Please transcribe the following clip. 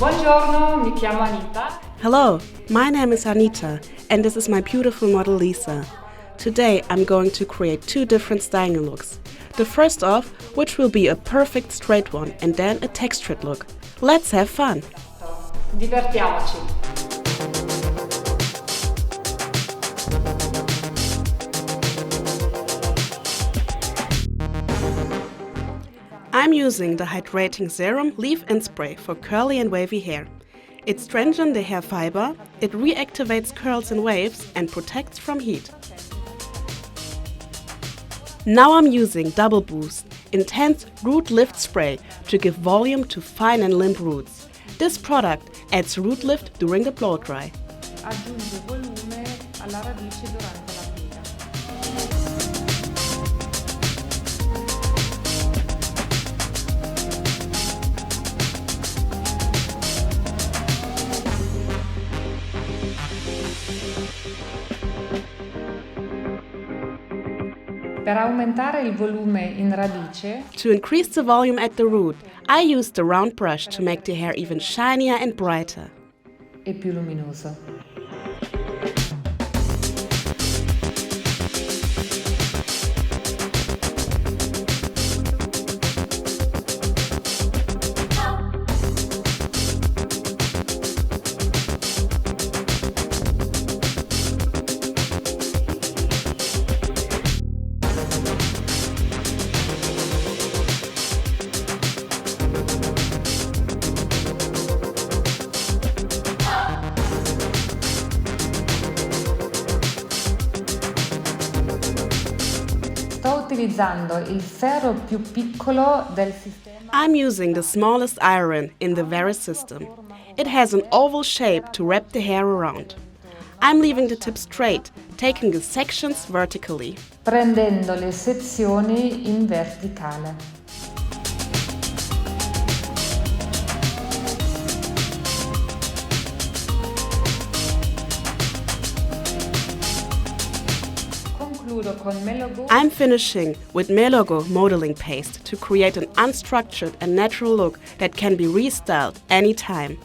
Buongiorno, mi chiamo Anita. Hello, my name is Anita and this is my beautiful model Lisa. Today I'm going to create two different styling looks. The first off, which will be a perfect straight one, and then a textured look. Let's have fun! Divertiamoci! I'm using the Hydrating Serum Leave-In Spray for curly and wavy hair. It strengthens the hair fiber, it reactivates curls and waves and protects from heat. Now I'm using Double Boost Intense Root Lift Spray to give volume to fine and limp roots. This product adds root lift during the blow dry. Aggiunge volume alla radice durante la piega. Per aumentare il volume in radice, to increase the volume at the root, I used the round brush to make the hair even shinier and brighter. e più luminoso. Sto utilizzando il ferro più piccolo del sistema. I'm using the smallest iron in the Varis system. It has an oval shape to wrap the hair around. I'm leaving the tip straight, taking the sections vertically. Prendendo le sezioni in verticale. Concludo con Mellogoo. I'm finishing with Mellogoo modeling paste to create an unstructured and natural look that can be restyled anytime.